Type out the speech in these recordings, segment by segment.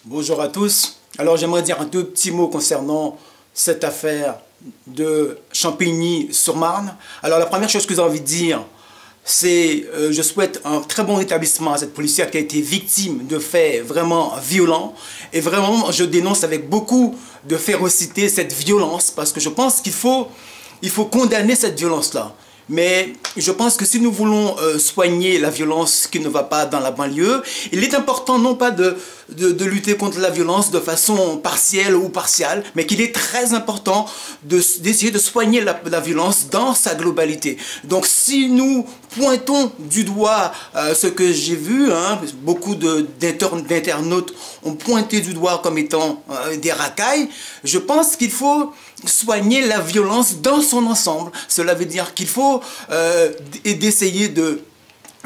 Bonjour à tous. Alors j'aimerais dire un deux petits mots concernant cette affaire de Champigny-sur-Marne. Alors la première chose que j'ai envie de dire, c'est je souhaite un très bon rétablissement à cette policière qui a été victime de faits vraiment violents. Et vraiment, je dénonce avec beaucoup de férocité cette violence parce que je pense qu'il faut condamner cette violence-là. Mais je pense que si nous voulons soigner la violence qui ne va pas dans la banlieue, il est important non pas de lutter contre la violence de façon partielle ou partiale, mais qu'il est très important d'essayer de soigner la violence dans sa globalité. Donc si nous pointons du doigt ce que j'ai vu, beaucoup d'internautes ont pointé du doigt comme étant des racailles, je pense qu'il faut soigner la violence dans son ensemble. Cela veut dire qu'il faut d'essayer de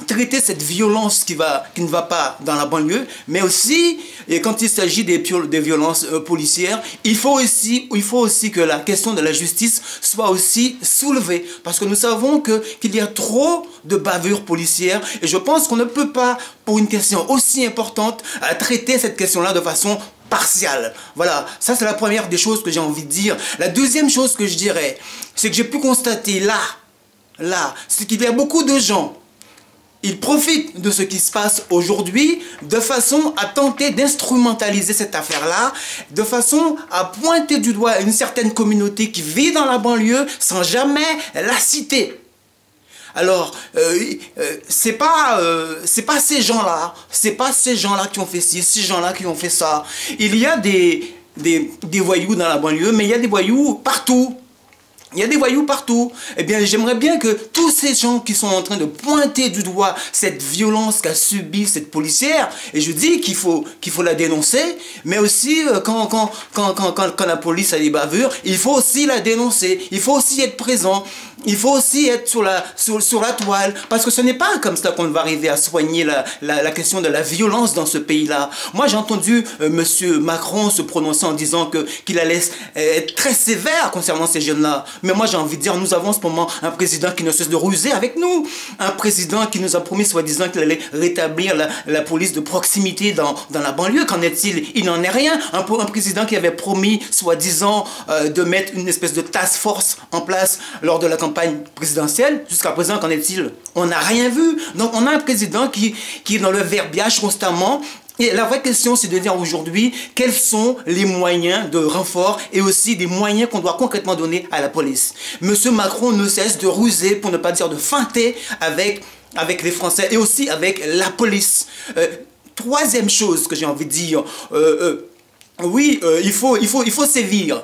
traiter cette violence qui ne va pas dans la banlieue, mais aussi, et quand il s'agit des violences policières, il faut aussi que la question de la justice soit aussi soulevée, parce que nous savons qu'il y a trop de bavures policières, et je pense qu'on ne peut pas, pour une question aussi importante, traiter cette question-là de façon partiale. Voilà, ça c'est la première des choses que j'ai envie de dire. La deuxième chose que je dirais, c'est que j'ai pu constater là, c'est qu'il y a beaucoup de gens, ils profitent de ce qui se passe aujourd'hui de façon à tenter d'instrumentaliser cette affaire-là, de façon à pointer du doigt une certaine communauté qui vit dans la banlieue sans jamais la citer. Alors, c'est pas ces gens-là, qui ont fait ci, ces gens-là qui ont fait ça. Il y a des voyous dans la banlieue, mais il y a des voyous partout. Il y a des voyous partout. Eh bien, j'aimerais bien que tous ces gens qui sont en train de pointer du doigt cette violence qu'a subie cette policière, et je dis qu'il faut la dénoncer, mais aussi quand la police a des bavures, il faut aussi la dénoncer, il faut aussi être présent, il faut aussi être sur la toile, parce que ce n'est pas comme ça qu'on va arriver à soigner la question de la violence dans ce pays-là. Moi, j'ai entendu Monsieur Macron se prononcer en disant qu'il allait être très sévère concernant ces jeunes-là. Mais moi, j'ai envie de dire, nous avons en ce moment un président qui ne cesse de ruser avec nous. Un président qui nous a promis, soi-disant, qu'il allait rétablir la police de proximité dans la banlieue. Qu'en est-il? Il n'en est rien. Un président qui avait promis, soi-disant, de mettre une espèce de task force en place lors de la campagne présidentielle. Jusqu'à présent, qu'en est-il? On n'a rien vu. Donc, on a un président qui est dans le verbiage constamment. Et la vraie question, c'est de dire aujourd'hui quels sont les moyens de renfort et aussi des moyens qu'on doit concrètement donner à la police. Monsieur Macron ne cesse de ruser, pour ne pas dire de feinter avec les Français et aussi avec la police. Troisième chose que j'ai envie de dire, oui, il faut sévir,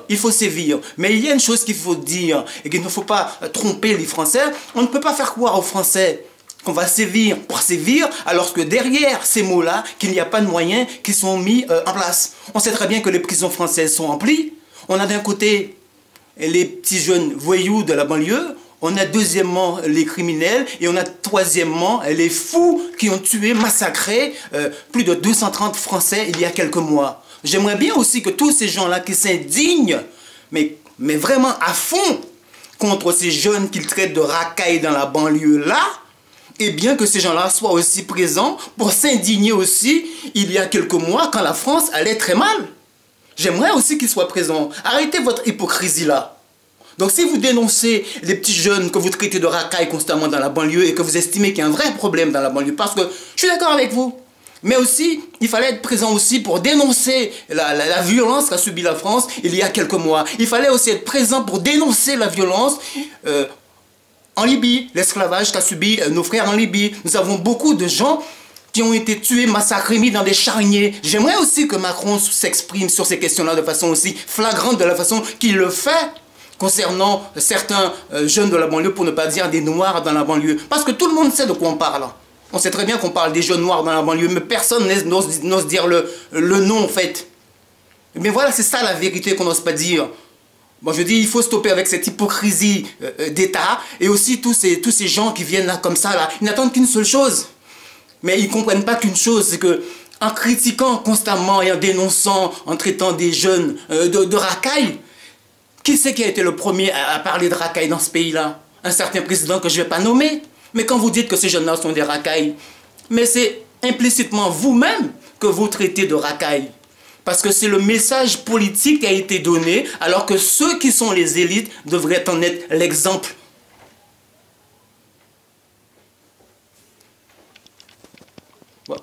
mais il y a une chose qu'il faut dire et qu'il ne faut pas tromper les Français. On ne peut pas faire croire aux Français qu'on va sévir pour sévir, alors que derrière ces mots-là, qu'il n'y a pas de moyens qui sont mis en place. On sait très bien que les prisons françaises sont remplies. On a d'un côté les petits jeunes voyous de la banlieue, on a deuxièmement les criminels, et on a troisièmement les fous qui ont tué, massacré plus de 230 Français il y a quelques mois. J'aimerais bien aussi que tous ces gens-là qui s'indignent, mais vraiment à fond, contre ces jeunes qu'ils traitent de racailles dans la banlieue-là, et bien que ces gens-là soient aussi présents pour s'indigner aussi il y a quelques mois quand la France allait très mal. J'aimerais aussi qu'ils soient présents. Arrêtez votre hypocrisie-là. Donc si vous dénoncez les petits jeunes que vous traitez de racailles constamment dans la banlieue et que vous estimez qu'il y a un vrai problème dans la banlieue, parce que je suis d'accord avec vous, mais aussi, il fallait être présent aussi pour dénoncer la violence qu'a subie la France il y a quelques mois. Il fallait aussi être présent pour dénoncer la violence en Libye, l'esclavage qu'a subi nos frères en Libye. Nous avons beaucoup de gens qui ont été tués, massacrés, mis dans des charniers. J'aimerais aussi que Macron s'exprime sur ces questions-là de façon aussi flagrante, de la façon qu'il le fait concernant certains jeunes de la banlieue, pour ne pas dire des noirs dans la banlieue. Parce que tout le monde sait de quoi on parle. On sait très bien qu'on parle des jeunes noirs dans la banlieue, mais personne n'ose dire le nom en fait. Mais voilà, c'est ça la vérité qu'on n'ose pas dire. Bon, je dis, il faut stopper avec cette hypocrisie d'État, et aussi tous ces gens qui viennent là comme ça, là, ils n'attendent qu'une seule chose. Mais ils ne comprennent pas qu'une chose, c'est que en critiquant constamment et en dénonçant, en traitant des jeunes de racailles, qui c'est qui a été le premier à parler de racailles dans ce pays-là? Un certain président que je ne vais pas nommer. Mais quand vous dites que ces jeunes-là sont des racailles, mais c'est implicitement vous-même que vous traitez de racailles. Parce que c'est le message politique qui a été donné, alors que ceux qui sont les élites devraient en être l'exemple. Bon.